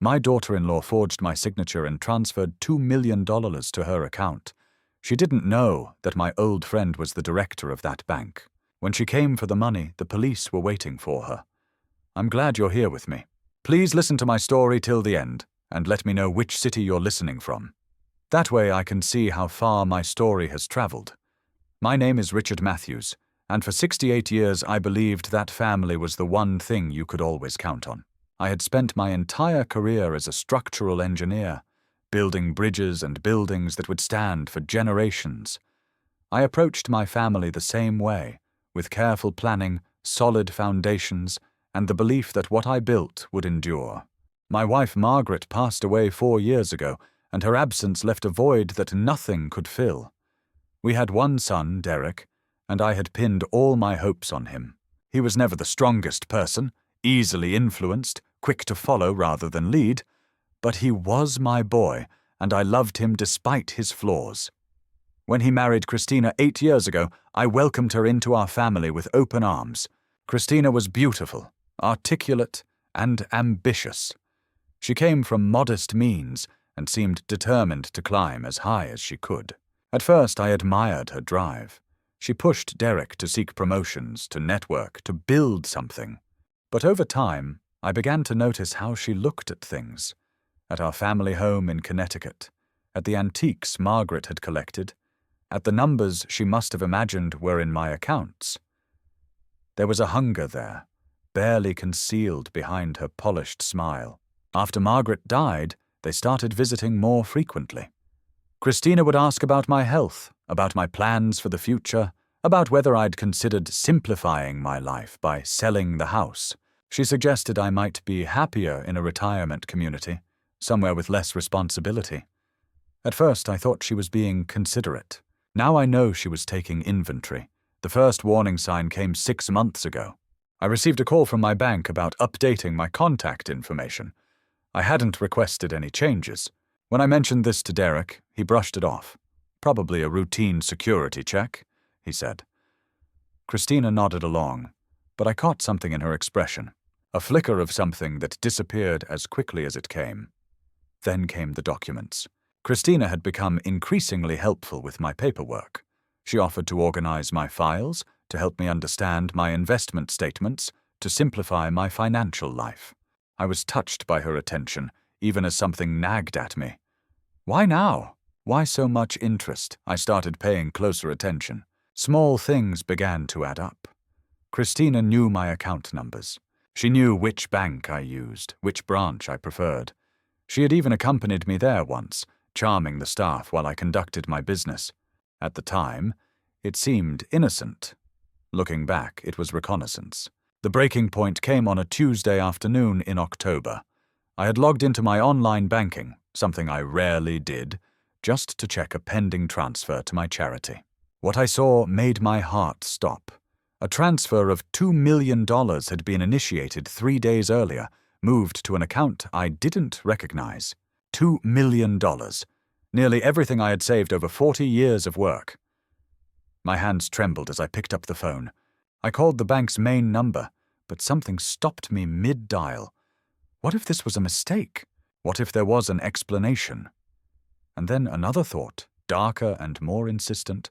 My daughter-in-law forged my signature and transferred $2 million to her account. She didn't know that my old friend was the director of that bank. When she came for the money, the police were waiting for her. I'm glad you're here with me. Please listen to my story till the end, and let me know which city you're listening from. That way I can see how far my story has traveled. My name is Richard Matthews, and for 68 years I believed that family was the one thing you could always count on. I had spent my entire career as a structural engineer, building bridges and buildings that would stand for generations. I approached my family the same way, with careful planning, solid foundations, and the belief that what I built would endure. My wife Margaret passed away 4 years ago, and her absence left a void that nothing could fill. We had one son, Derek, and I had pinned all my hopes on him. He was never the strongest person, easily influenced, quick to follow rather than lead, but he was my boy, and I loved him despite his flaws. When he married Christina 8 years ago, I welcomed her into our family with open arms. Christina was beautiful, articulate, and ambitious. She came from modest means and seemed determined to climb as high as she could. At first, I admired her drive. She pushed Derek to seek promotions, to network, to build something. But over time, I began to notice how she looked at things. At our family home in Connecticut, at the antiques Margaret had collected, at the numbers she must have imagined were in my accounts. There was a hunger there, barely concealed behind her polished smile. After Margaret died, they started visiting more frequently. Christina would ask about my health, about my plans for the future, about whether I'd considered simplifying my life by selling the house. She suggested I might be happier in a retirement community, somewhere with less responsibility. At first, I thought she was being considerate. Now I know she was taking inventory. The first warning sign came 6 months ago. I received a call from my bank about updating my contact information. I hadn't requested any changes. When I mentioned this to Derek, he brushed it off. Probably a routine security check, he said. Christina nodded along, but I caught something in her expression, a flicker of something that disappeared as quickly as it came. Then came the documents. Christina had become increasingly helpful with my paperwork. She offered to organize my files, to help me understand my investment statements, to simplify my financial life. I was touched by her attention, even as something nagged at me. Why now? Why so much interest? I started paying closer attention. Small things began to add up. Christina knew my account numbers. She knew which bank I used, which branch I preferred. She had even accompanied me there once, charming the staff while I conducted my business. At the time, it seemed innocent. Looking back, it was reconnaissance. The breaking point came on a Tuesday afternoon in October. I had logged into my online banking, something I rarely did, just to check a pending transfer to my charity. What I saw made my heart stop. A transfer of $2 million had been initiated 3 days earlier, moved to an account I didn't recognize. $2 million. Nearly everything I had saved over 40 years of work. My hands trembled as I picked up the phone. I called the bank's main number, but something stopped me mid-dial. What if this was a mistake? What if there was an explanation? And then another thought, darker and more insistent.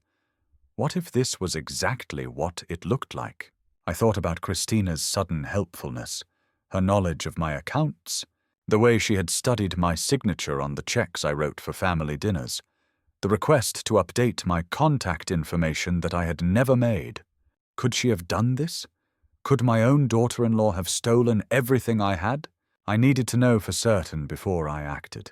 What if this was exactly what it looked like? I thought about Christina's sudden helpfulness, her knowledge of my accounts, the way she had studied my signature on the checks I wrote for family dinners, the request to update my contact information that I had never made. Could she have done this? Could my own daughter-in-law have stolen everything I had? I needed to know for certain before I acted.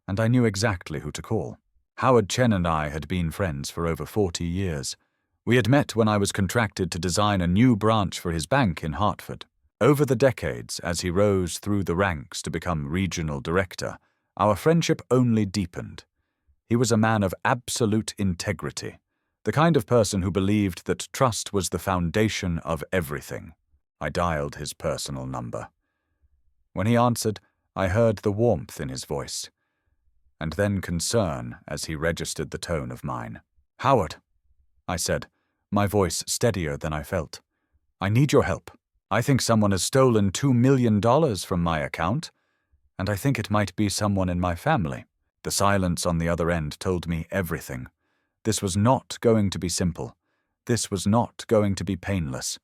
And I knew exactly who to call. Howard Chen and I had been friends for over 40 years. We had met when I was contracted to design a new branch for his bank in Hartford. Over the decades, as he rose through the ranks to become regional director, our friendship only deepened. He was a man of absolute integrity, the kind of person who believed that trust was the foundation of everything. I dialed his personal number. When he answered, I heard the warmth in his voice, and then concern as he registered the tone of mine. "Howard," I said, my voice steadier than I felt. "I need your help. I think someone has stolen $2 million from my account. And I think it might be someone in my family. The silence on the other end told me everything. This was not going to be simple. This was not going to be painless.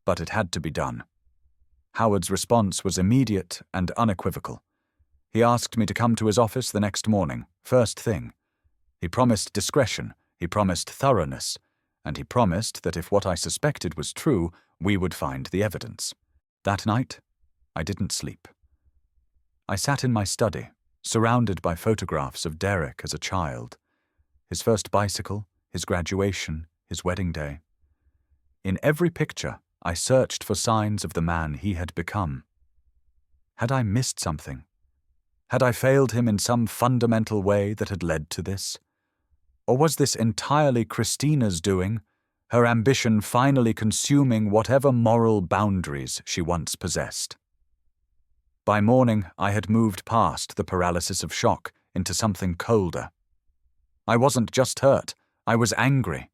But it had to be done. Howard's response was immediate and unequivocal. He asked me to come to his office the next morning, first thing. He promised discretion, he promised thoroughness, and he promised that if what I suspected was true, we would find the evidence. That night, I didn't sleep. I sat in my study, surrounded by photographs of Derek as a child. His first bicycle, his graduation, his wedding day. In every picture, I searched for signs of the man he had become. Had I missed something? Had I failed him in some fundamental way that had led to this? Or was this entirely Christina's doing, her ambition finally consuming whatever moral boundaries she once possessed? By morning, I had moved past the paralysis of shock into something colder. I wasn't just hurt, I was angry.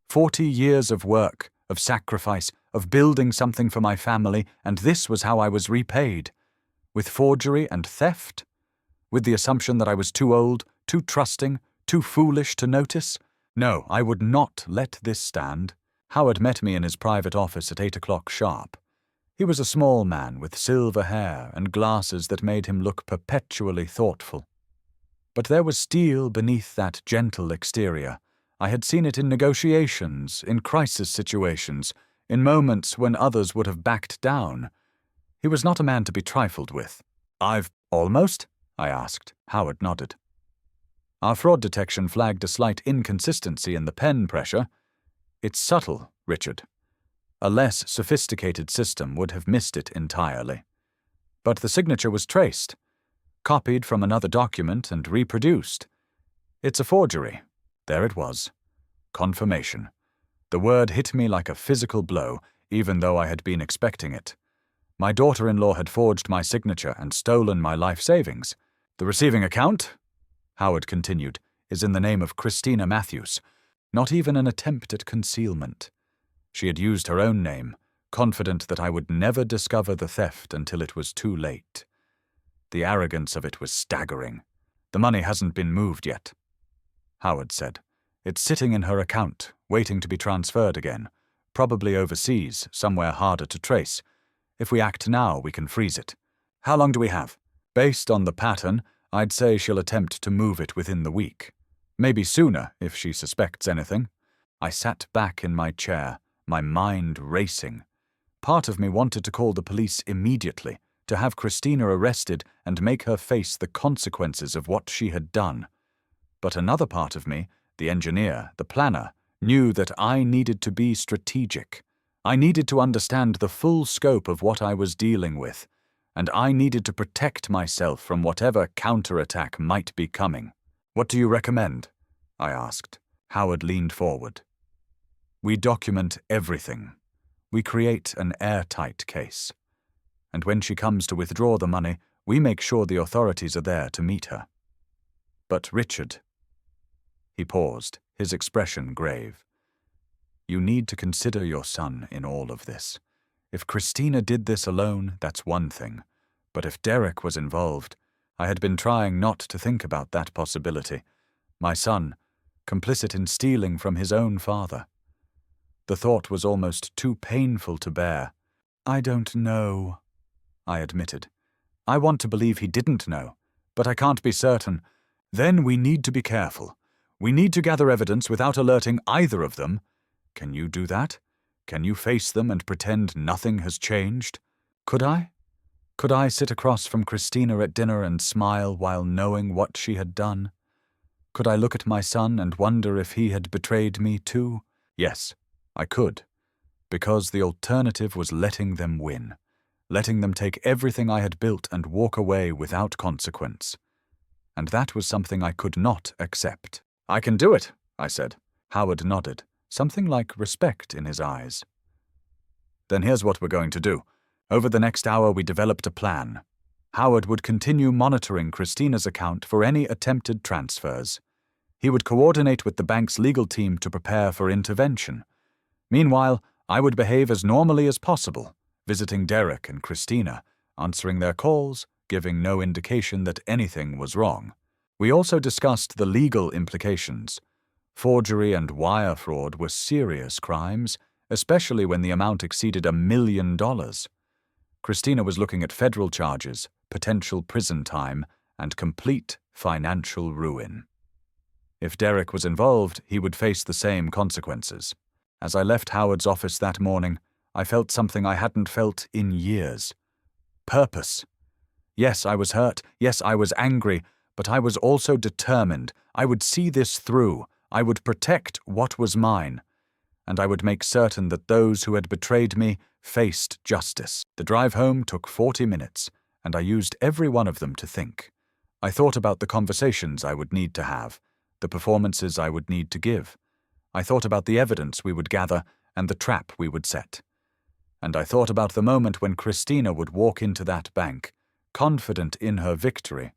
40 years of work, of sacrifice, of building something for my family, and this was how I was repaid. With forgery and theft? With the assumption that I was too old, too trusting, too foolish to notice? No, I would not let this stand. Howard met me in his private office at 8 o'clock sharp. He was a small man with silver hair and glasses that made him look perpetually thoughtful. But there was steel beneath that gentle exterior. I had seen it in negotiations, in crisis situations, in moments when others would have backed down. He was not a man to be trifled with. "I've almost?" I asked. Howard nodded. Our fraud detection flagged a slight inconsistency in the pen pressure. "It's subtle, Richard. A less sophisticated system would have missed it entirely. But the signature was traced, copied from another document and reproduced. It's a forgery." There it was. Confirmation. The word hit me like a physical blow, even though I had been expecting it. My daughter-in-law had forged my signature and stolen my life savings. "The receiving account," Howard continued, "is in the name of Christina Matthews. Not even an attempt at concealment. She had used her own name, confident that I would never discover the theft until it was too late. The arrogance of it was staggering. "The money hasn't been moved yet," Howard said. "It's sitting in her account, waiting to be transferred again, probably overseas, somewhere harder to trace. If we act now, we can freeze it. How long do we have? Based on the pattern, I'd say she'll attempt to move it within the week. Maybe sooner, if she suspects anything." I sat back in my chair, my mind racing. Part of me wanted to call the police immediately, to have Christina arrested and make her face the consequences of what she had done. But another part of me, the engineer, the planner, knew that I needed to be strategic. I needed to understand the full scope of what I was dealing with, and I needed to protect myself from whatever counterattack might be coming. "What do you recommend?" I asked. Howard leaned forward. "We document everything. We create an airtight case. And when she comes to withdraw the money, we make sure the authorities are there to meet her." "But Richard," he paused, his expression grave, "you need to consider your son in all of this. If Christina did this alone, that's one thing. But if Derek was involved, I had been trying not to think about that possibility. My son, complicit in stealing from his own father. The thought was almost too painful to bear. "I don't know," I admitted. "I want to believe he didn't know, but I can't be certain. Then we need to be careful. We need to gather evidence without alerting either of them. Can you do that? Can you face them and pretend nothing has changed?" Could I? Could I sit across from Christina at dinner and smile while knowing what she had done? Could I look at my son and wonder if he had betrayed me too? Yes, I could, because the alternative was letting them win, letting them take everything I had built and walk away without consequence. And that was something I could not accept. "I can do it," I said. Howard nodded, something like respect in his eyes. "Then here's what we're going to do. Over the next hour we developed a plan. Howard would continue monitoring Christina's account for any attempted transfers. He would coordinate with the bank's legal team to prepare for intervention. Meanwhile, I would behave as normally as possible, visiting Derek and Christina, answering their calls, giving no indication that anything was wrong. We also discussed the legal implications. Forgery and wire fraud were serious crimes, especially when the amount exceeded $1 million. Christina was looking at federal charges, potential prison time, and complete financial ruin. If Derek was involved, he would face the same consequences. As I left Howard's office that morning, I felt something I hadn't felt in years. Purpose. Yes, I was hurt. Yes, I was angry. But I was also determined. I would see this through. I would protect what was mine. And I would make certain that those who had betrayed me faced justice. The drive home took 40 minutes, and I used every one of them to think. I thought about the conversations I would need to have, the performances I would need to give. I thought about the evidence we would gather and the trap we would set. And I thought about the moment when Christina would walk into that bank, confident in her victory,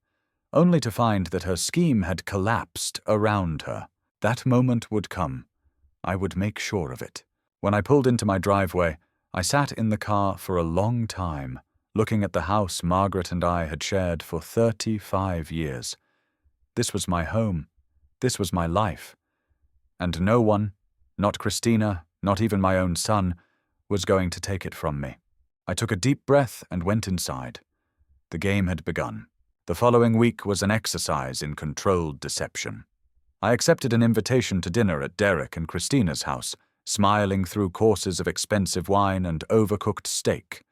only to find that her scheme had collapsed around her. That moment would come. I would make sure of it. When I pulled into my driveway, I sat in the car for a long time, looking at the house Margaret and I had shared for 35 years. This was my home. This was my life. And no one, not Christina, not even my own son, was going to take it from me. I took a deep breath and went inside. The game had begun. The following week was an exercise in controlled deception. I accepted an invitation to dinner at Derek and Christina's house, smiling through courses of expensive wine and overcooked steak.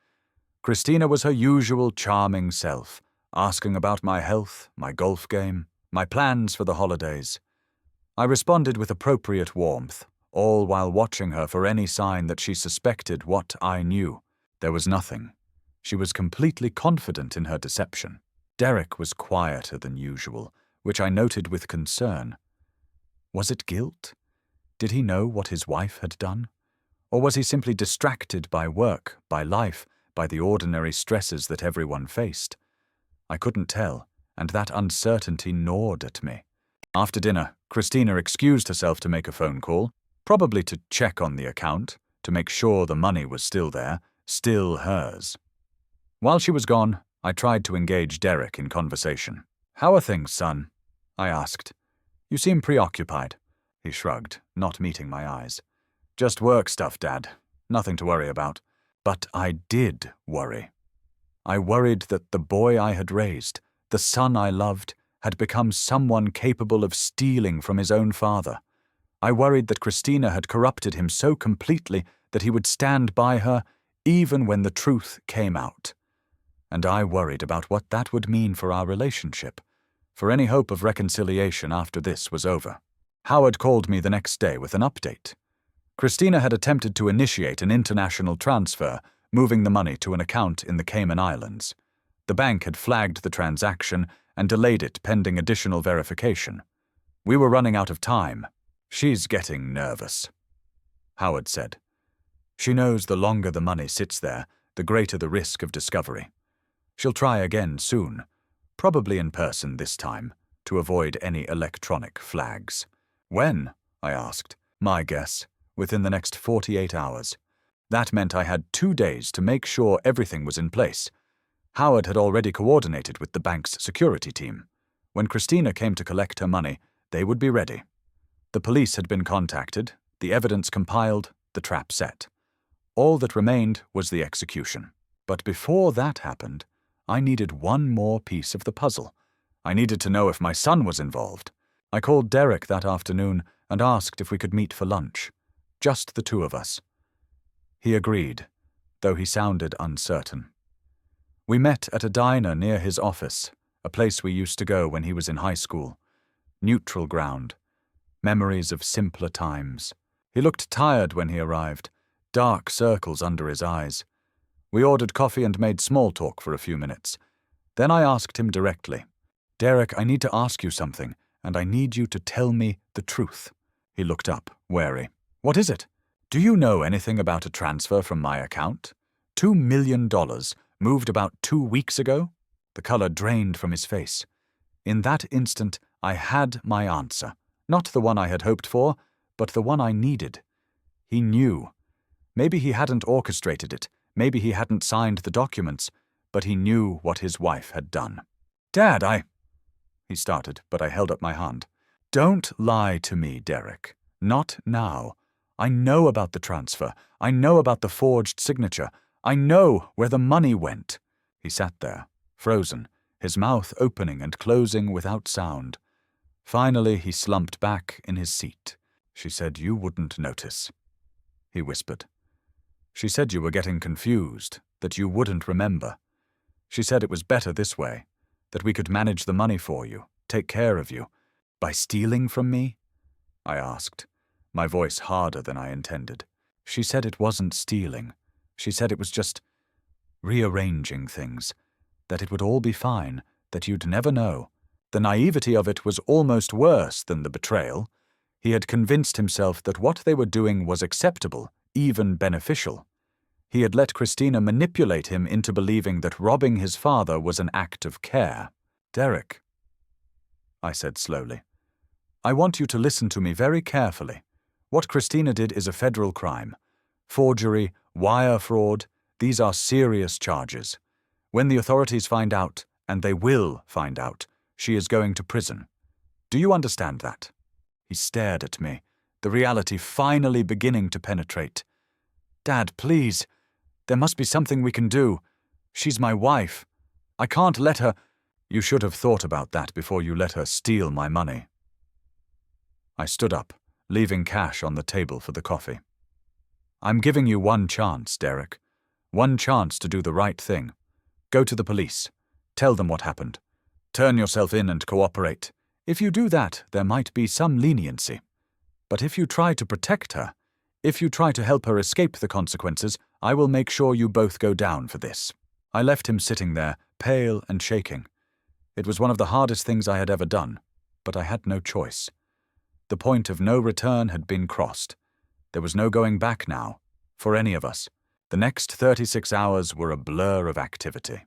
Christina was her usual charming self, asking about my health, my golf game, my plans for the holidays. I responded with appropriate warmth, all while watching her for any sign that she suspected what I knew. There was nothing. She was completely confident in her deception. Derek was quieter than usual, which I noted with concern. Was it guilt? Did he know what his wife had done? Or was he simply distracted by work, by life, by the ordinary stresses that everyone faced? I couldn't tell, and that uncertainty gnawed at me. After dinner, Christina excused herself to make a phone call, probably to check on the account, to make sure the money was still there, still hers. While she was gone, I tried to engage Derek in conversation. "How are things, son?" I asked. "You seem preoccupied." He shrugged, not meeting my eyes. "Just work stuff, Dad. Nothing to worry about." But I did worry. I worried that the boy I had raised, the son I loved, had become someone capable of stealing from his own father. I worried that Christina had corrupted him so completely that he would stand by her even when the truth came out. And I worried about what that would mean for our relationship, for any hope of reconciliation after this was over. Howard called me the next day with an update. Christina had attempted to initiate an international transfer, moving the money to an account in the Cayman Islands. The bank had flagged the transaction and delayed it pending additional verification. We were running out of time. "She's getting nervous," Howard said. "She knows the longer the money sits there, the greater the risk of discovery. She'll try again soon, probably in person this time, to avoid any electronic flags." "When?" I asked. "My guess, within the next 48 hours. That meant I had 2 days to make sure everything was in place. Howard had already coordinated with the bank's security team. When Christina came to collect her money, they would be ready. The police had been contacted, the evidence compiled, the trap set. All that remained was the execution. But before that happened, I needed one more piece of the puzzle. I needed to know if my son was involved. I called Derek that afternoon and asked if we could meet for lunch. Just the two of us. He agreed, though he sounded uncertain. We met at a diner near his office, a place we used to go when he was in high school. Neutral ground. Memories of simpler times. He looked tired when he arrived, dark circles under his eyes. We ordered coffee and made small talk for a few minutes. Then I asked him directly, "Derek, I need to ask you something, and I need you to tell me the truth." He looked up, wary. "What is it? Do you know anything about a transfer from my account? $2 million, moved about 2 weeks ago?" The color drained from his face. In that instant, I had my answer. Not the one I had hoped for, but the one I needed. He knew. Maybe he hadn't orchestrated it. Maybe he hadn't signed the documents. but he knew what his wife had done. "Dad, he started, but I held up my hand. "Don't lie to me, Derek. Not now. I know about the transfer. I know about the forged signature. I know where the money went." He sat there, frozen, his mouth opening and closing without sound. Finally, he slumped back in his seat. "She said you wouldn't notice," he whispered. "She said you were getting confused, that you wouldn't remember. She said it was better this way, that we could manage the money for you, take care of you." "By stealing from me?" I asked, my voice harder than I intended. "She said it wasn't stealing. She said it was just rearranging things, that it would all be fine, that you'd never know." The naivety of it was almost worse than the betrayal. He had convinced himself that what they were doing was acceptable, even beneficial. He had let Christina manipulate him into believing that robbing his father was an act of care. "Derek," I said slowly, "I want you to listen to me very carefully. What Christina did is a federal crime. Forgery, wire fraud, these are serious charges. When the authorities find out, and they will find out, she is going to prison. Do you understand that?" He stared at me, the reality finally beginning to penetrate. "Dad, please. There must be something we can do. She's my wife. I can't let her—" "You should have thought about that before you let her steal my money." I stood up, leaving cash on the table for the coffee. "I'm giving you one chance, Derek. One chance to do the right thing. Go to the police. Tell them what happened. Turn yourself in and cooperate. If you do that, there might be some leniency. But if you try to protect her, if you try to help her escape the consequences, I will make sure you both go down for this." I left him sitting there, pale and shaking. It was one of the hardest things I had ever done, but I had no choice. The point of no return had been crossed. There was no going back now, for any of us. The next 36 hours were a blur of activity.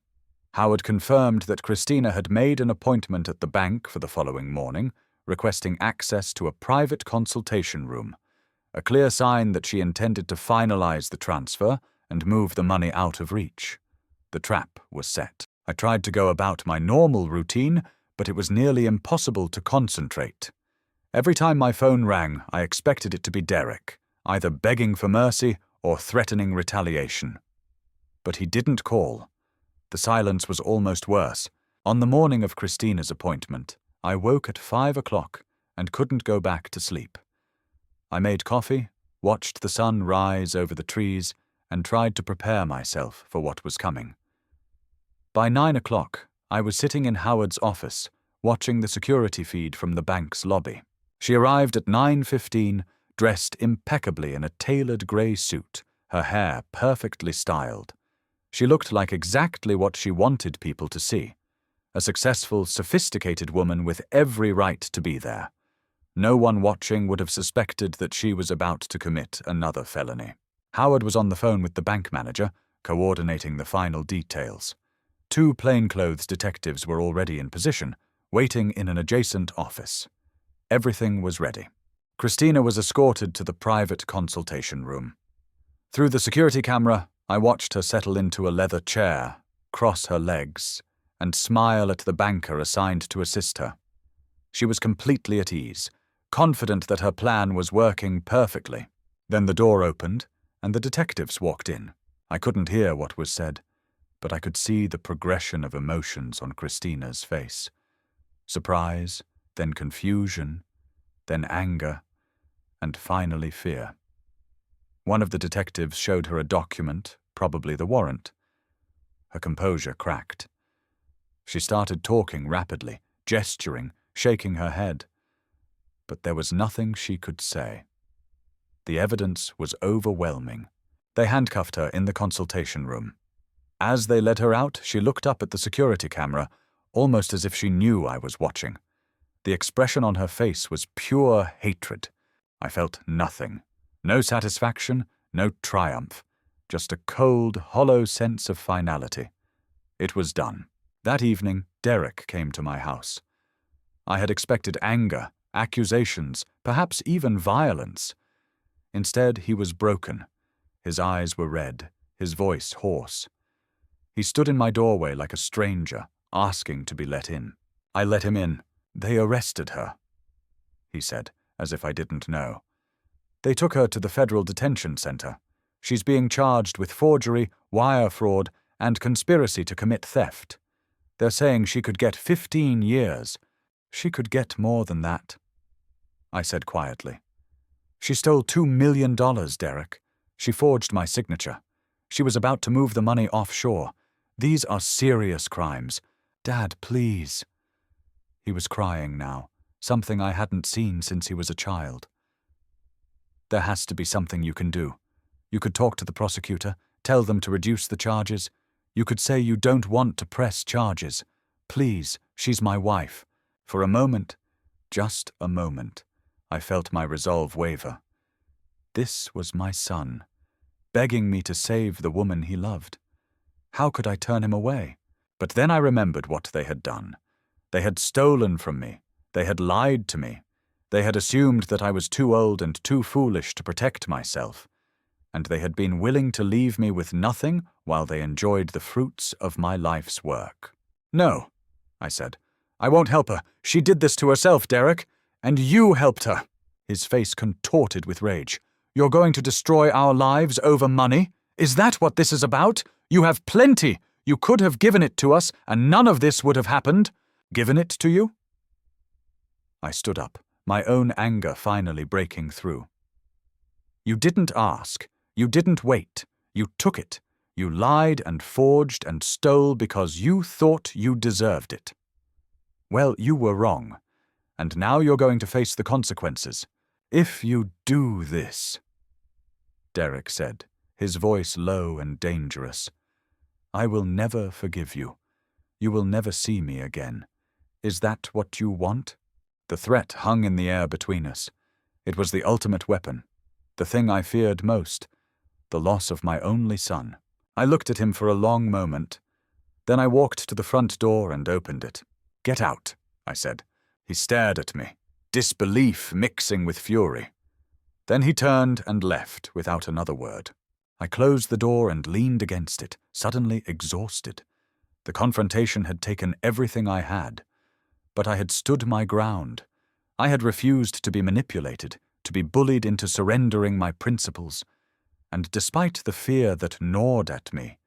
Howard confirmed that Christina had made an appointment at the bank for the following morning, requesting access to a private consultation room, a clear sign that she intended to finalize the transfer and move the money out of reach. The trap was set. I tried to go about my normal routine, but it was nearly impossible to concentrate. Every time my phone rang, I expected it to be Derek, either begging for mercy or threatening retaliation. But he didn't call. The silence was almost worse. On the morning of Christina's appointment, I woke at 5 o'clock and couldn't go back to sleep. I made coffee, watched the sun rise over the trees, and tried to prepare myself for what was coming. By 9 o'clock, I was sitting in Howard's office, watching the security feed from the bank's lobby. She arrived at 9:15, dressed impeccably in a tailored grey suit, her hair perfectly styled. She looked like exactly what she wanted people to see. A successful, sophisticated woman with every right to be there. No one watching would have suspected that she was about to commit another felony. Howard was on the phone with the bank manager, coordinating the final details. 2 plainclothes detectives were already in position, waiting in an adjacent office. Everything was ready. Christina was escorted to the private consultation room. Through the security camera, I watched her settle into a leather chair, cross her legs, and smile at the banker assigned to assist her. She was completely at ease, confident that her plan was working perfectly. Then the door opened, and the detectives walked in. I couldn't hear what was said, but I could see the progression of emotions on Christina's face. Surprise, then confusion, then anger, and finally fear. One of the detectives showed her a document, probably the warrant. Her composure cracked. She started talking rapidly, gesturing, shaking her head. But there was nothing she could say. The evidence was overwhelming. They handcuffed her in the consultation room. As they led her out, she looked up at the security camera, almost as if she knew I was watching. The expression on her face was pure hatred. I felt nothing. No satisfaction, no triumph. Just a cold, hollow sense of finality. It was done. That evening, Derek came to my house. I had expected anger, accusations, perhaps even violence. Instead, he was broken. His eyes were red, his voice hoarse. He stood in my doorway like a stranger, asking to be let in. I let him in. "They arrested her," he said, as if I didn't know. "They took her to the federal detention center. She's being charged with forgery, wire fraud, and conspiracy to commit theft. They're saying she could get 15 years. She could get more than that," I said quietly. "She stole $2 million, Derek. She forged my signature. She was about to move the money offshore. These are serious crimes. Dad, please." He was crying now, something I hadn't seen since he was a child. "There has to be something you can do. You could talk to the prosecutor, tell them to reduce the charges. You could say you don't want to press charges. Please, she's my wife." For a moment, just a moment, I felt my resolve waver. This was my son, begging me to save the woman he loved. How could I turn him away? But then I remembered what they had done. They had stolen from me. They had lied to me. They had assumed that I was too old and too foolish to protect myself. And they had been willing to leave me with nothing while they enjoyed the fruits of my life's work. "No," I said. "I won't help her. She did this to herself, Derek. And you helped her." His face contorted with rage. "You're going to destroy our lives over money? Is that what this is about? You have plenty. You could have given it to us, and none of this would have happened." "Given it to you?" I stood up, my own anger finally breaking through. "You didn't ask. You didn't wait. You took it. You lied and forged and stole because you thought you deserved it. Well, you were wrong, and now you're going to face the consequences. If you do this," Derek said, his voice low and dangerous, "I will never forgive you. You will never see me again. Is that what you want?" The threat hung in the air between us. It was the ultimate weapon, the thing I feared most, the loss of my only son. I looked at him for a long moment. Then I walked to the front door and opened it. "Get out," I said. He stared at me, disbelief mixing with fury. Then he turned and left without another word. I closed the door and leaned against it, suddenly exhausted. The confrontation had taken everything I had. But I had stood my ground. I had refused to be manipulated, to be bullied into surrendering my principles. And despite the fear that gnawed at me,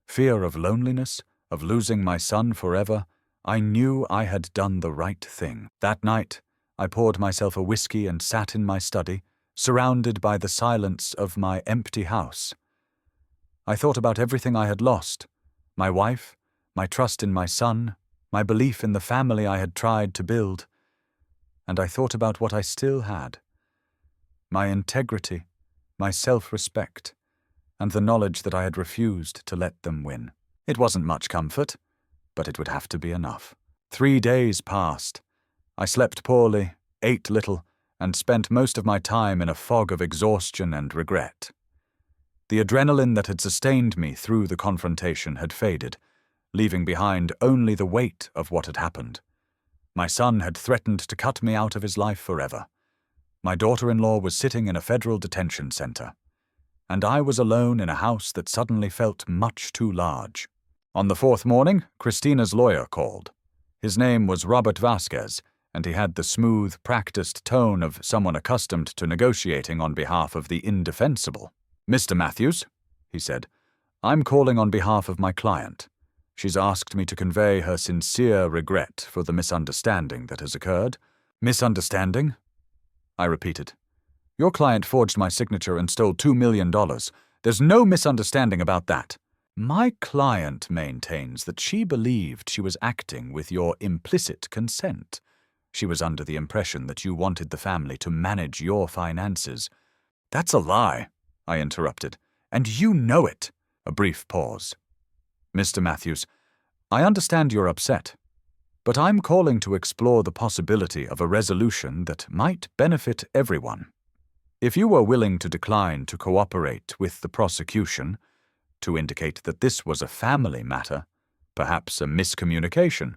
fear of loneliness, of losing my son forever, I knew I had done the right thing. That night, I poured myself a whiskey and sat in my study, surrounded by the silence of my empty house. I thought about everything I had lost, my wife, my trust in my son, my belief in the family I had tried to build. And I thought about what I still had, my integrity, my self-respect, and the knowledge that I had refused to let them win. It wasn't much comfort, but it would have to be enough. 3 days passed. I slept poorly, ate little, and spent most of my time in a fog of exhaustion and regret. The adrenaline that had sustained me through the confrontation had faded, leaving behind only the weight of what had happened. My son had threatened to cut me out of his life forever. My daughter-in-law was sitting in a federal detention center, and I was alone in a house that suddenly felt much too large. On the 4th morning, Christina's lawyer called. His name was Robert Vasquez, and he had the smooth, practiced tone of someone accustomed to negotiating on behalf of the indefensible. "Mr. Matthews," he said, "I'm calling on behalf of my client. She's asked me to convey her sincere regret for the misunderstanding that has occurred." "Misunderstanding?" I repeated. "Your client forged my signature and stole $2 million. There's no misunderstanding about that." "My client maintains that she believed she was acting with your implicit consent. She was under the impression that you wanted the family to manage your finances." "That's a lie," I interrupted. "And you know it." A brief pause. "Mr. Matthews, I understand you're upset, but I'm calling to explore the possibility of a resolution that might benefit everyone. If you were willing to decline to cooperate with the prosecution, to indicate that this was a family matter, perhaps a miscommunication,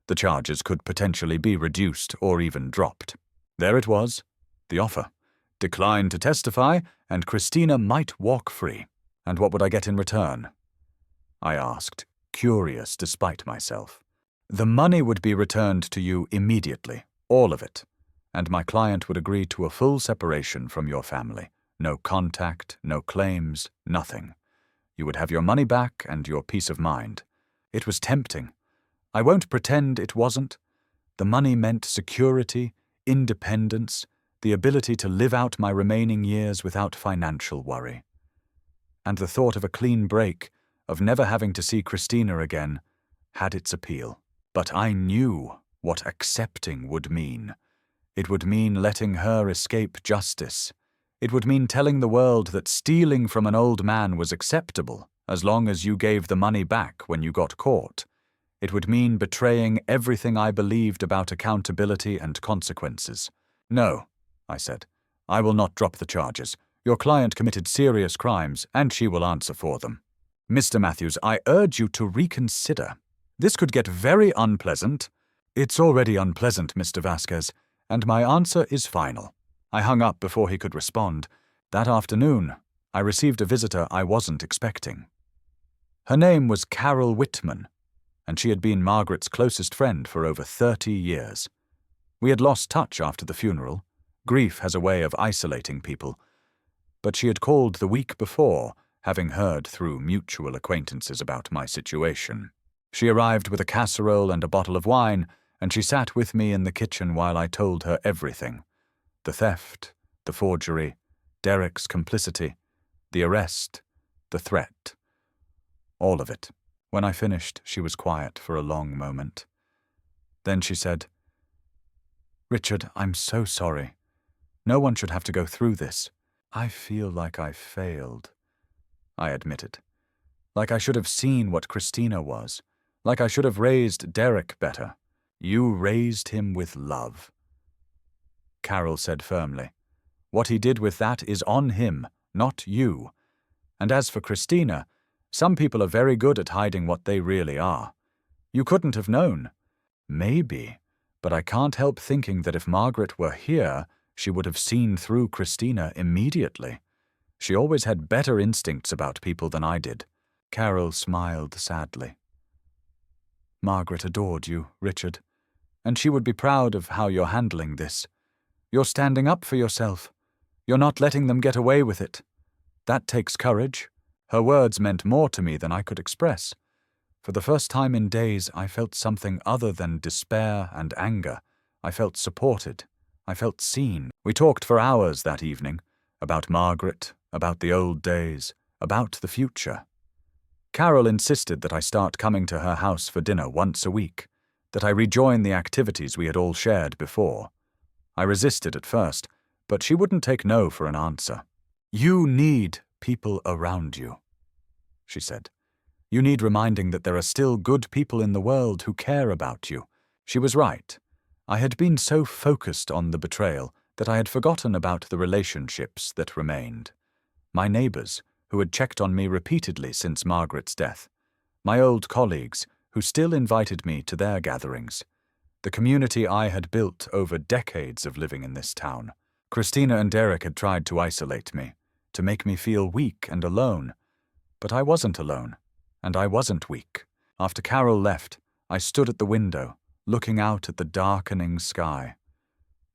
the charges could potentially be reduced or even dropped." There it was, the offer. Decline to testify, and Christina might walk free. And what would I get in return? I asked, curious despite myself. The money would be returned to you immediately, all of it, and my client would agree to a full separation from your family. No contact, no claims, nothing. You would have your money back and your peace of mind. It was tempting. I won't pretend it wasn't. The money meant security, independence, the ability to live out my remaining years without financial worry. And the thought of a clean break, of never having to see Christina again, had its appeal. But I knew what accepting would mean. It would mean letting her escape justice. It would mean telling the world that stealing from an old man was acceptable as long as you gave the money back when you got caught. It would mean betraying everything I believed about accountability and consequences. No, I said, I will not drop the charges. Your client committed serious crimes, and she will answer for them. Mr. Matthews, I urge you to reconsider. This could get very unpleasant. It's already unpleasant, Mr. Vasquez, and my answer is final. I hung up before he could respond. That afternoon, I received a visitor I wasn't expecting. Her name was Carol Whitman, and she had been Margaret's closest friend for over 30 years. We had lost touch after the funeral. Grief has a way of isolating people. But she had called the week before, having heard through mutual acquaintances about my situation. She arrived with a casserole and a bottle of wine, and she sat with me in the kitchen while I told her everything. The theft, the forgery, Derek's complicity, the arrest, the threat. All of it. When I finished, she was quiet for a long moment. Then she said, "Richard, I'm so sorry. No one should have to go through this. I feel like I failed." I admitted. Like I should have seen what Christina was. Like I should have raised Derek better. You raised him with love. Carol said firmly, "What he did with that is on him, not you. And as for Christina, some people are very good at hiding what they really are. You couldn't have known. Maybe, but I can't help thinking that if Margaret were here, she would have seen through Christina immediately. She always had better instincts about people than I did." Carol smiled sadly. "Margaret adored you, Richard, and she would be proud of how you're handling this. You're standing up for yourself. You're not letting them get away with it. That takes courage." Her words meant more to me than I could express. For the first time in days, I felt something other than despair and anger. I felt supported. I felt seen. We talked for hours that evening, about Margaret, about the old days, about the future. Carol insisted that I start coming to her house for dinner once a week, that I rejoin the activities we had all shared before. I resisted at first, but she wouldn't take no for an answer. "You need people around you," she said. "You need reminding that there are still good people in the world who care about you." She was right. I had been so focused on the betrayal that I had forgotten about the relationships that remained. My neighbors, who had checked on me repeatedly since Margaret's death. My old colleagues, who still invited me to their gatherings. The community I had built over decades of living in this town. Christina and Derek had tried to isolate me, to make me feel weak and alone. But I wasn't alone, and I wasn't weak. After Carol left, I stood at the window, looking out at the darkening sky.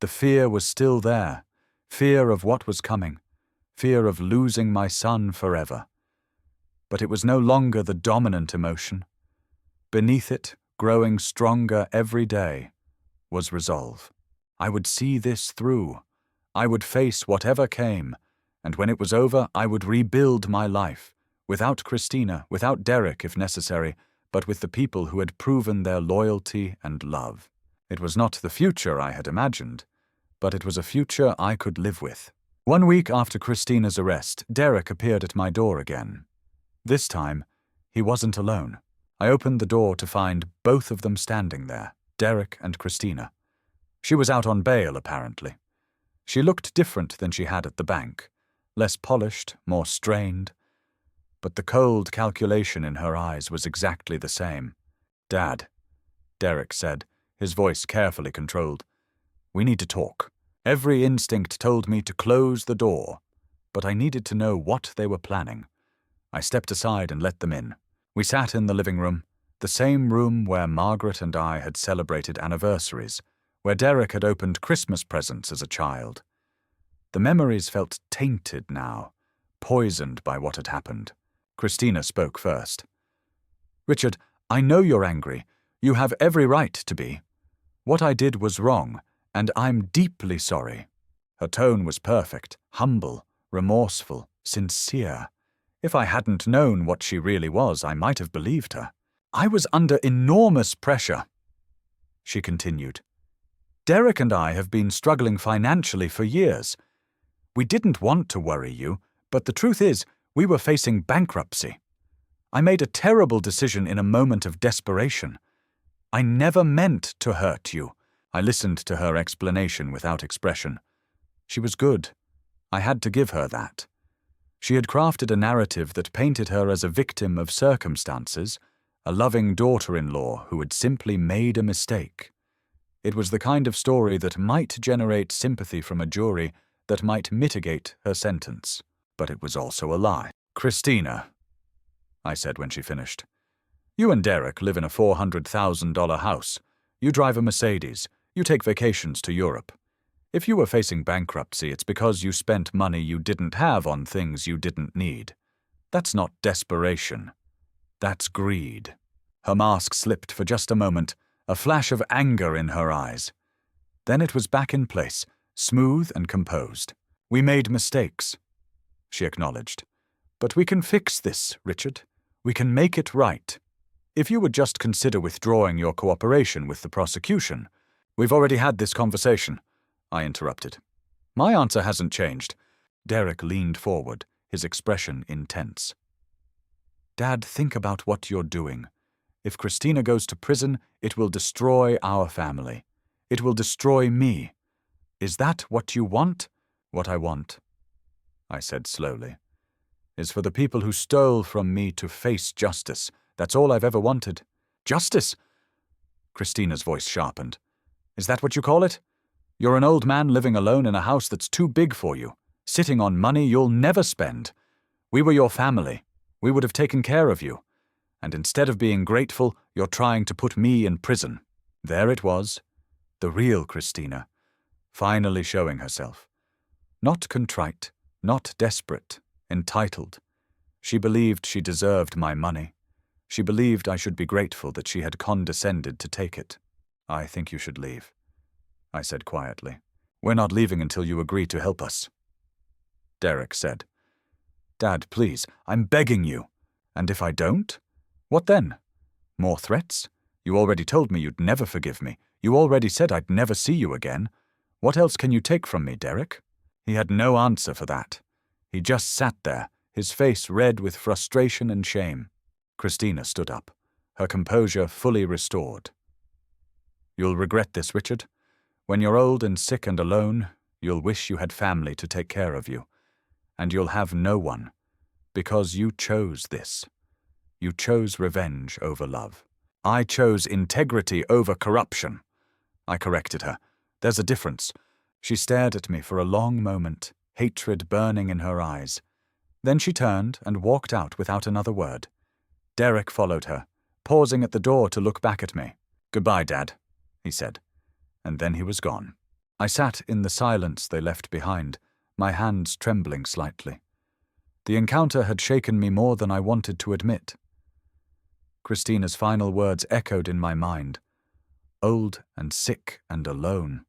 The fear was still there, fear of what was coming, fear of losing my son forever. But it was no longer the dominant emotion. Beneath it, growing stronger every day, was resolve. I would see this through. I would face whatever came, and when it was over, I would rebuild my life, without Christina, without Derek if necessary, but with the people who had proven their loyalty and love. It was not the future I had imagined, but it was a future I could live with. 1 week after Christina's arrest, Derek appeared at my door again. This time, he wasn't alone. I opened the door to find both of them standing there, Derek and Christina. She was out on bail, apparently. She looked different than she had at the bank, less polished, more strained. But the cold calculation in her eyes was exactly the same. "Dad," Derek said, his voice carefully controlled, "we need to talk. Every instinct told me to close the door, but I needed to know what they were planning." I stepped aside and let them in. We sat in the living room, The same room where Margaret and I had celebrated anniversaries, where Derek had opened Christmas presents as a child. The memories felt tainted now, poisoned by what had happened. Christina spoke first. "Richard, I know you're angry. You have every right to be. What I did was wrong, and I'm deeply sorry." Her tone was perfect, humble, remorseful, sincere. If I hadn't known what she really was, I might have believed her. "I was under enormous pressure," she continued. "Derek and I have been struggling financially for years. We didn't want to worry you, but the truth is, we were facing bankruptcy. I made a terrible decision in a moment of desperation. I never meant to hurt you." I listened to her explanation without expression. She was good. I had to give her that. She had crafted a narrative that painted her as a victim of circumstances, a loving daughter-in-law who had simply made a mistake. It was the kind of story that might generate sympathy from a jury, that might mitigate her sentence. But it was also a lie. "Christina," I said when she finished, "you and Derek live in a $400,000 house. You drive a Mercedes. You take vacations to Europe. If you were facing bankruptcy, it's because you spent money you didn't have on things you didn't need. That's not desperation. That's greed." Her mask slipped for just a moment, a flash of anger in her eyes. Then it was back in place, smooth and composed. "We made mistakes," she acknowledged. "But we can fix this, Richard. We can make it right. If you would just consider withdrawing your cooperation with the prosecution." "We've already had this conversation," I interrupted. "My answer hasn't changed." Derek leaned forward, his expression intense. "Dad, think about what you're doing. If Christina goes to prison, it will destroy our family. It will destroy me. Is that what you want?" "What I want," I said slowly, "is for the people who stole from me to face justice. That's all I've ever wanted." "Justice?" Christina's voice sharpened. "Is that what you call it? You're an old man living alone in a house that's too big for you, sitting on money you'll never spend. We were your family. We would have taken care of you. And instead of being grateful, you're trying to put me in prison." There it was, the real Christina, finally showing herself. Not contrite, not desperate, entitled. She believed she deserved my money. She believed I should be grateful that she had condescended to take it. "I think you should leave," I said quietly. "We're not leaving until you agree to help us," Derek said. "Dad, please, I'm begging you. And if I don't? What then? More threats? You already told me you'd never forgive me. You already said I'd never see you again. What else can you take from me, Derek?" He had no answer for that. He just sat there, his face red with frustration and shame. Christina stood up, her composure fully restored. "You'll regret this, Richard. When you're old and sick and alone, you'll wish you had family to take care of you. And you'll have no one, because you chose this. You chose revenge over love. I chose integrity over corruption." I corrected her. "There's a difference." She stared at me for a long moment, hatred burning in her eyes. Then she turned and walked out without another word. Derek followed her, pausing at the door to look back at me. "Goodbye, Dad," he said, and then he was gone. I sat in the silence they left behind, my hands trembling slightly. The encounter had shaken me more than I wanted to admit. Christina's final words echoed in my mind. Old and sick and alone.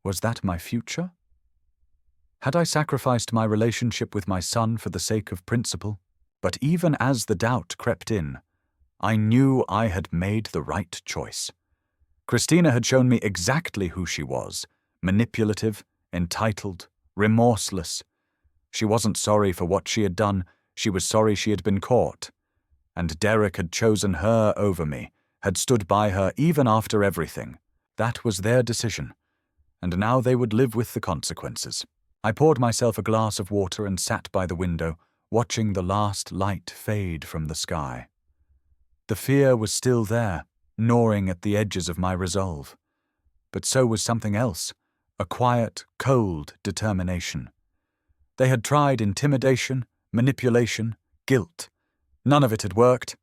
Was that my future? Had I sacrificed my relationship with my son for the sake of principle? But even as the doubt crept in, I knew I had made the right choice. Christina had shown me exactly who she was: manipulative, entitled, remorseless. She wasn't sorry for what she had done, she was sorry she had been caught. And Derek had chosen her over me, had stood by her even after everything. That was their decision, and now they would live with the consequences. I poured myself a glass of water and sat by the window, watching the last light fade from the sky. The fear was still there, gnawing at the edges of my resolve. But so was something else, a quiet, cold determination. They had tried intimidation, manipulation, guilt. None of it had worked.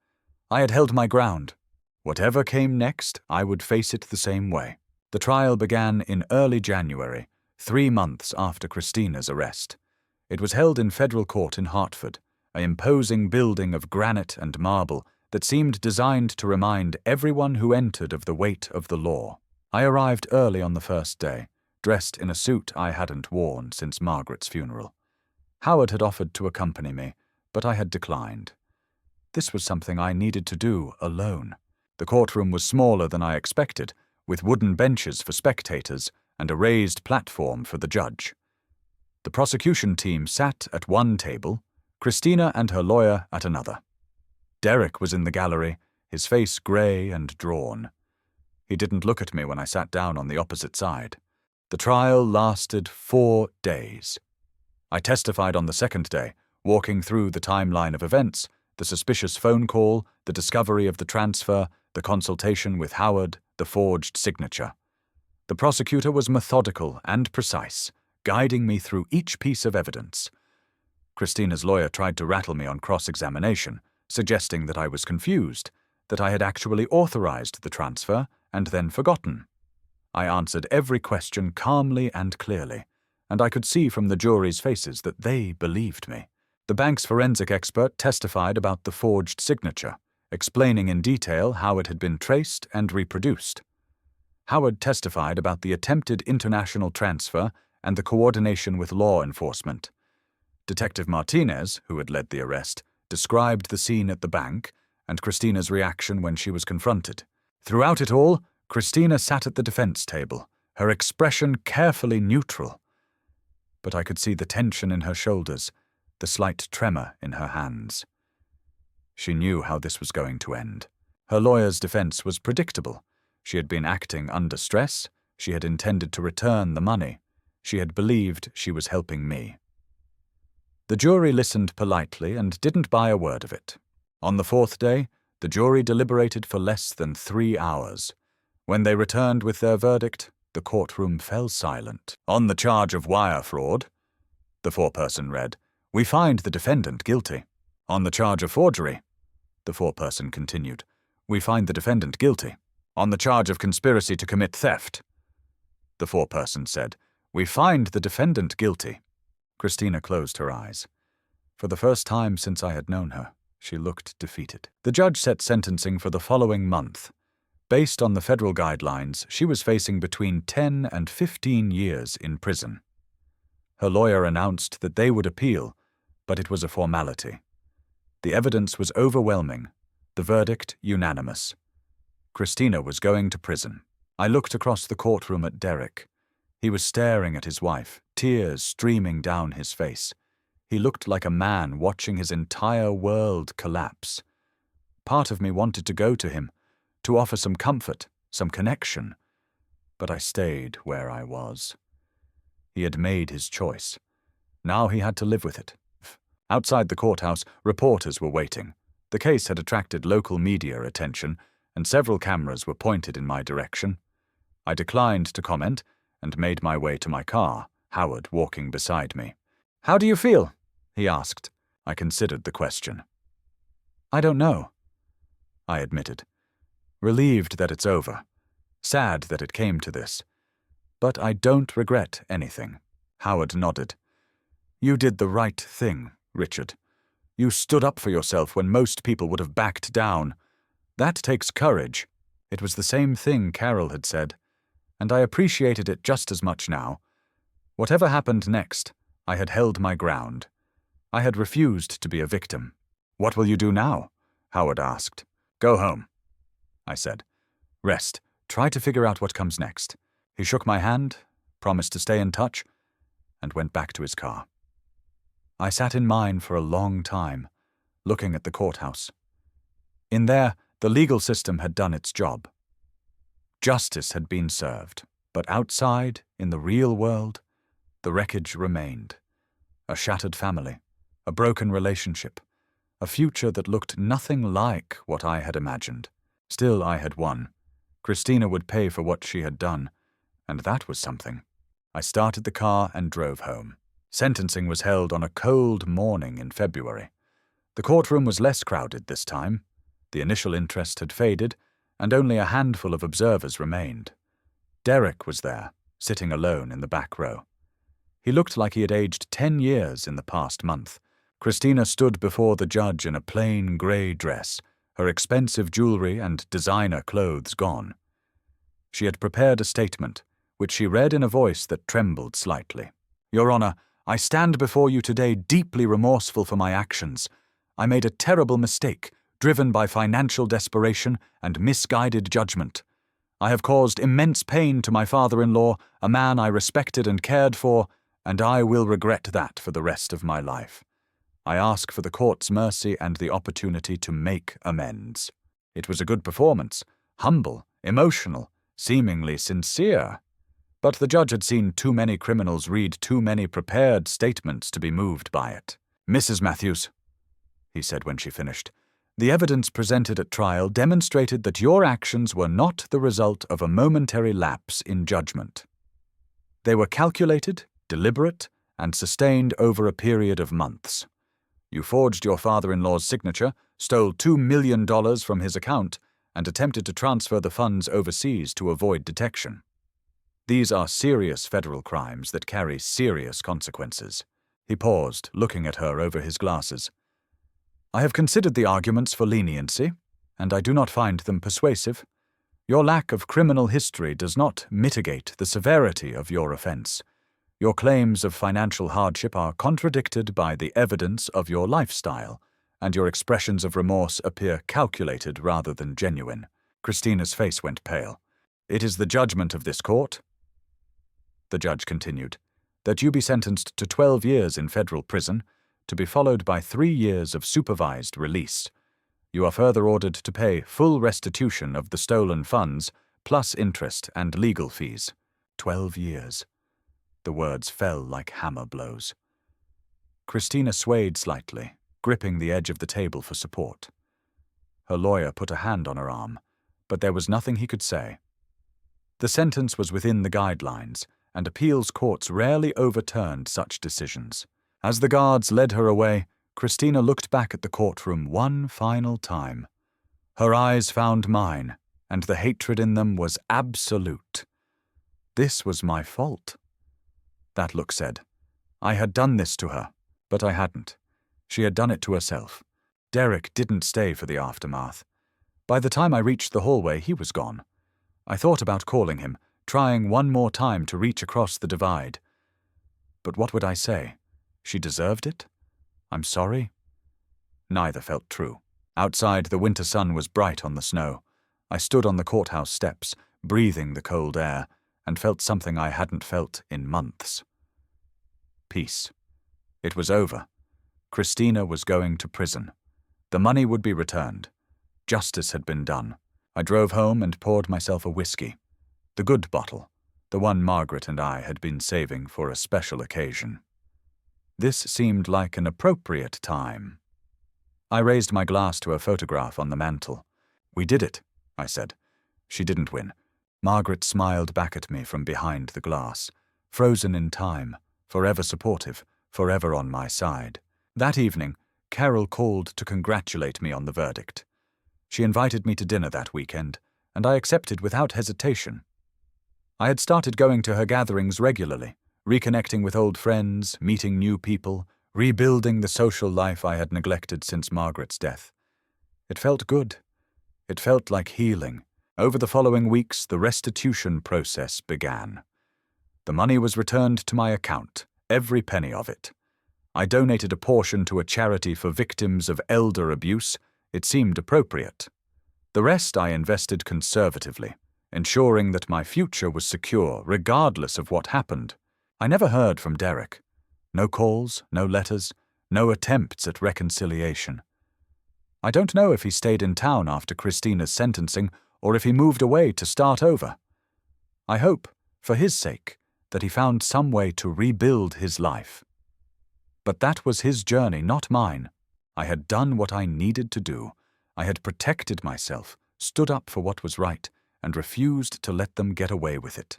I had held my ground. Whatever came next, I would face it the same way. The trial began in early January, 3 months after Christina's arrest. It was held in federal court in Hartford, an imposing building of granite and marble that seemed designed to remind everyone who entered of the weight of the law. I arrived early on the first day, dressed in a suit I hadn't worn since Margaret's funeral. Howard had offered to accompany me, but I had declined. This was something I needed to do alone. The courtroom was smaller than I expected, with wooden benches for spectators and a raised platform for the judge. The prosecution team sat at one table, Christina and her lawyer at another. Derek was in the gallery, his face grey and drawn. He didn't look at me when I sat down on the opposite side. The trial lasted 4 days. I testified on the second day, walking through the timeline of events, the suspicious phone call, the discovery of the transfer, the consultation with Howard, the forged signature. The prosecutor was methodical and precise, guiding me through each piece of evidence. Christina's lawyer tried to rattle me on cross-examination, suggesting that I was confused, that I had actually authorized the transfer and then forgotten. I answered every question calmly and clearly, and I could see from the jury's faces that they believed me. The bank's forensic expert testified about the forged signature, explaining in detail how it had been traced and reproduced. Howard testified about the attempted international transfer and the coordination with law enforcement. Detective Martinez, who had led the arrest, described the scene at the bank and Christina's reaction when she was confronted. Throughout it all, Christina sat at the defense table, her expression carefully neutral. But I could see the tension in her shoulders, the slight tremor in her hands. She knew how this was going to end. Her lawyer's defense was predictable. She had been acting under stress. She had intended to return the money. She had believed she was helping me. The jury listened politely and didn't buy a word of it. On the 4th day, the jury deliberated for less than 3 hours. When they returned with their verdict, the courtroom fell silent. On the charge of wire fraud, the foreperson read, "We find the defendant guilty." On the charge of forgery, the foreperson continued, "We find the defendant guilty." On the charge of conspiracy to commit theft, the foreperson said, "We find the defendant guilty." Christina closed her eyes. For the first time since I had known her, she looked defeated. The judge set sentencing for the following month. Based on the federal guidelines, she was facing between 10 and 15 years in prison. Her lawyer announced that they would appeal, but it was a formality. The evidence was overwhelming, the verdict unanimous. Christina was going to prison. I looked across the courtroom at Derek. He was staring at his wife, tears streaming down his face. He looked like a man watching his entire world collapse. Part of me wanted to go to him, to offer some comfort, some connection, but I stayed where I was. He had made his choice. Now he had to live with it. Outside the courthouse, reporters were waiting. The case had attracted local media attention, and several cameras were pointed in my direction. I declined to comment and made my way to my car, Howard walking beside me. "How do you feel?" he asked. I considered the question. "I don't know," I admitted. Relieved that it's over. Sad that it came to this. But I don't regret anything. Howard nodded. "You did the right thing, Richard. You stood up for yourself when most people would have backed down. That takes courage." It was the same thing Carol had said, and I appreciated it just as much now. Whatever happened next, I had held my ground. I had refused to be a victim. "What will you do now?" Howard asked. "Go home," I said. "Rest. Try to figure out what comes next." He shook my hand, promised to stay in touch, and went back to his car. I sat in mine for a long time, looking at the courthouse. In there, the legal system had done its job. Justice had been served, but outside, in the real world, the wreckage remained. A shattered family, a broken relationship, a future that looked nothing like what I had imagined. Still, I had won. Christina would pay for what she had done, and that was something. I started the car and drove home. Sentencing was held on a cold morning in February. The courtroom was less crowded this time. The initial interest had faded, and only a handful of observers remained. Derek was there, sitting alone in the back row. He looked like he had aged 10 years in the past month. Christina stood before the judge in a plain grey dress, her expensive jewelry and designer clothes gone. She had prepared a statement, which she read in a voice that trembled slightly. "Your Honor, I stand before you today deeply remorseful for my actions. I made a terrible mistake, driven by financial desperation and misguided judgment. I have caused immense pain to my father-in-law, a man I respected and cared for, and I will regret that for the rest of my life. I ask for the court's mercy and the opportunity to make amends." It was a good performance, humble, emotional, seemingly sincere. But the judge had seen too many criminals read too many prepared statements to be moved by it. "Mrs. Matthews," he said when she finished, "the evidence presented at trial demonstrated that your actions were not the result of a momentary lapse in judgment. They were calculated, deliberate, and sustained over a period of months. You forged your father-in-law's signature, stole $2 million from his account, and attempted to transfer the funds overseas to avoid detection. These are serious federal crimes that carry serious consequences." He paused, looking at her over his glasses. "I have considered the arguments for leniency, and I do not find them persuasive. Your lack of criminal history does not mitigate the severity of your offense. Your claims of financial hardship are contradicted by the evidence of your lifestyle, and your expressions of remorse appear calculated rather than genuine." Christina's face went pale. "It is the judgment of this court," the judge continued, "that you be sentenced to 12 years in federal prison, to be followed by 3 years of supervised release. You are further ordered to pay full restitution of the stolen funds, plus interest and legal fees. 12 years. The words fell like hammer blows. Christina swayed slightly, gripping the edge of the table for support. Her lawyer put a hand on her arm, but there was nothing he could say. The sentence was within the guidelines, and appeals courts rarely overturned such decisions. As the guards led her away, Christina looked back at the courtroom one final time. Her eyes found mine, and the hatred in them was absolute. This was my fault. That look said, I had done this to her, but I hadn't. She had done it to herself. Derek didn't stay for the aftermath. By the time I reached the hallway, he was gone. I thought about calling him, trying one more time to reach across the divide. But what would I say? She deserved it? I'm sorry? Neither felt true. Outside, the winter sun was bright on the snow. I stood on the courthouse steps, breathing the cold air, and felt something I hadn't felt in months. Peace. It was over. Christina was going to prison. The money would be returned. Justice had been done. I drove home and poured myself a whiskey. The good bottle, the one Margaret and I had been saving for a special occasion. This seemed like an appropriate time. I raised my glass to a photograph on the mantel. "We did it," I said. She didn't win. Margaret smiled back at me from behind the glass, frozen in time, forever supportive, forever on my side. That evening, Carol called to congratulate me on the verdict. She invited me to dinner that weekend, and I accepted without hesitation. I had started going to her gatherings regularly, reconnecting with old friends, meeting new people, rebuilding the social life I had neglected since Margaret's death. It felt good. It felt like healing. Over the following weeks, the restitution process began. The money was returned to my account, every penny of it. I donated a portion to a charity for victims of elder abuse. It seemed appropriate. The rest I invested conservatively, ensuring that my future was secure regardless of what happened. I never heard from Derek. No calls, no letters, no attempts at reconciliation. I don't know if he stayed in town after Christina's sentencing or if he moved away to start over. I hope, for his sake, that he found some way to rebuild his life. But that was his journey, not mine. I had done what I needed to do. I had protected myself, stood up for what was right, and refused to let them get away with it.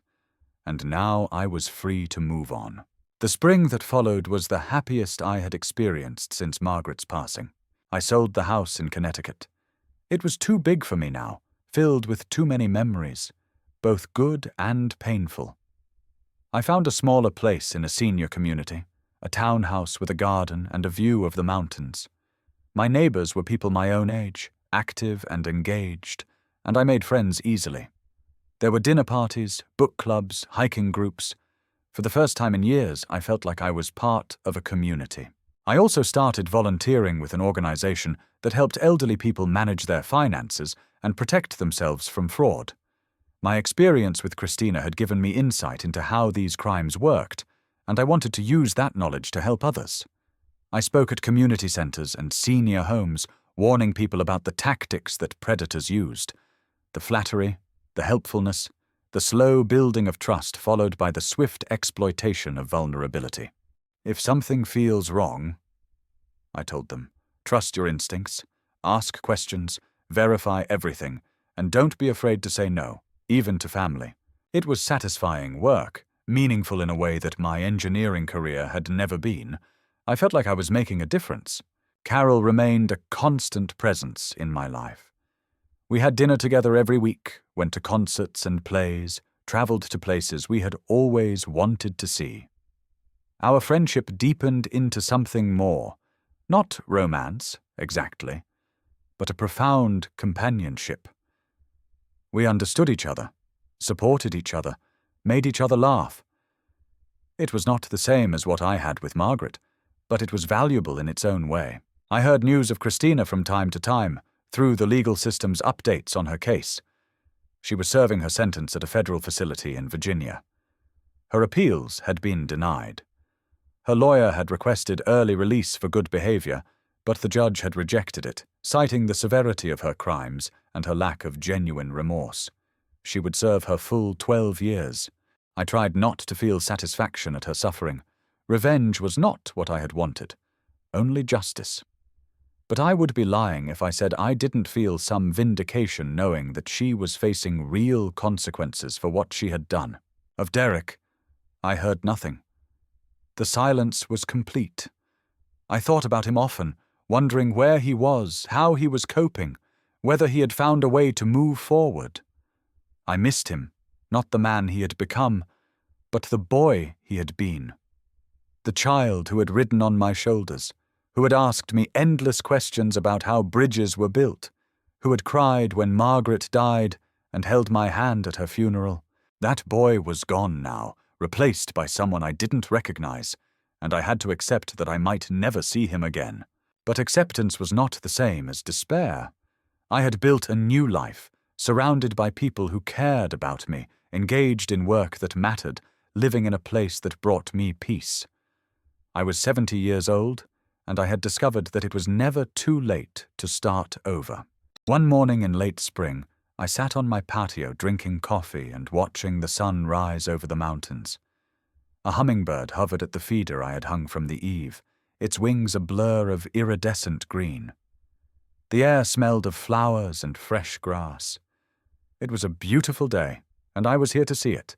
And now I was free to move on. The spring that followed was the happiest I had experienced since Margaret's passing. I sold the house in Connecticut. It was too big for me now, filled with too many memories, both good and painful. I found a smaller place in a senior community, a townhouse with a garden and a view of the mountains. My neighbors were people my own age, active and engaged, and I made friends easily. There were dinner parties, book clubs, hiking groups. For the first time in years, I felt like I was part of a community. I also started volunteering with an organization that helped elderly people manage their finances and protect themselves from fraud. My experience with Christina had given me insight into how these crimes worked, and I wanted to use that knowledge to help others. I spoke at community centers and senior homes, warning people about the tactics that predators used: the flattery, the helpfulness, the slow building of trust followed by the swift exploitation of vulnerability. If something feels wrong, I told them, trust your instincts, ask questions, verify everything, and don't be afraid to say no, even to family. It was satisfying work, meaningful in a way that my engineering career had never been. I felt like I was making a difference. Carol remained a constant presence in my life. We had dinner together every week, went to concerts and plays, traveled to places we had always wanted to see. Our friendship deepened into something more, not romance, exactly, but a profound companionship. We understood each other, supported each other, made each other laugh. It was not the same as what I had with Margaret, but it was valuable in its own way. I heard news of Christina from time to time, through the legal system's updates on her case. She was serving her sentence at a federal facility in Virginia. Her appeals had been denied. Her lawyer had requested early release for good behavior, but the judge had rejected it, citing the severity of her crimes and her lack of genuine remorse. She would serve her full 12 years. I tried not to feel satisfaction at her suffering. Revenge was not what I had wanted, only justice. But I would be lying if I said I didn't feel some vindication knowing that she was facing real consequences for what she had done. Of Derek, I heard nothing. The silence was complete. I thought about him often, wondering where he was, how he was coping, whether he had found a way to move forward. I missed him, not the man he had become, but the boy he had been. The child who had ridden on my shoulders, who had asked me endless questions about how bridges were built, who had cried when Margaret died and held my hand at her funeral. That boy was gone now, replaced by someone I didn't recognize, and I had to accept that I might never see him again. But acceptance was not the same as despair. I had built a new life, surrounded by people who cared about me, engaged in work that mattered, living in a place that brought me peace. I was 70 years old, and I had discovered that it was never too late to start over. One morning in late spring, I sat on my patio drinking coffee and watching the sun rise over the mountains. A hummingbird hovered at the feeder I had hung from the eave, its wings a blur of iridescent green. The air smelled of flowers and fresh grass. It was a beautiful day, and I was here to see it.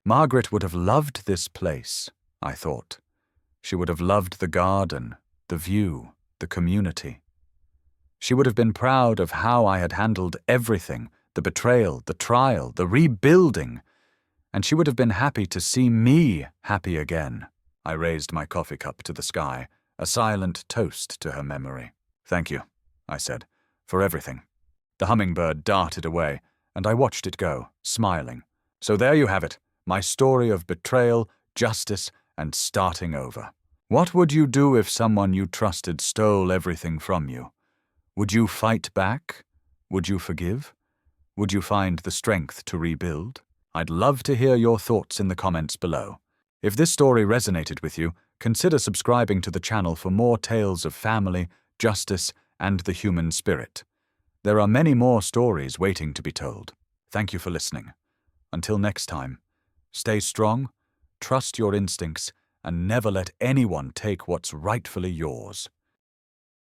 Margaret would have loved this place, I thought. She would have loved the garden, the view, the community. She would have been proud of how I had handled everything, the betrayal, the trial, the rebuilding, and she would have been happy to see me happy again. I raised my coffee cup to the sky, a silent toast to her memory. Thank you, I said, for everything. The hummingbird darted away, and I watched it go, smiling. So there you have it, my story of betrayal, justice, and starting over. What would you do if someone you trusted stole everything from you? Would you fight back? Would you forgive? Would you find the strength to rebuild? I'd love to hear your thoughts in the comments below. If this story resonated with you, consider subscribing to the channel for more tales of family, justice, and the human spirit. There are many more stories waiting to be told. Thank you for listening. Until next time, stay strong, trust your instincts, and never let anyone take what's rightfully yours.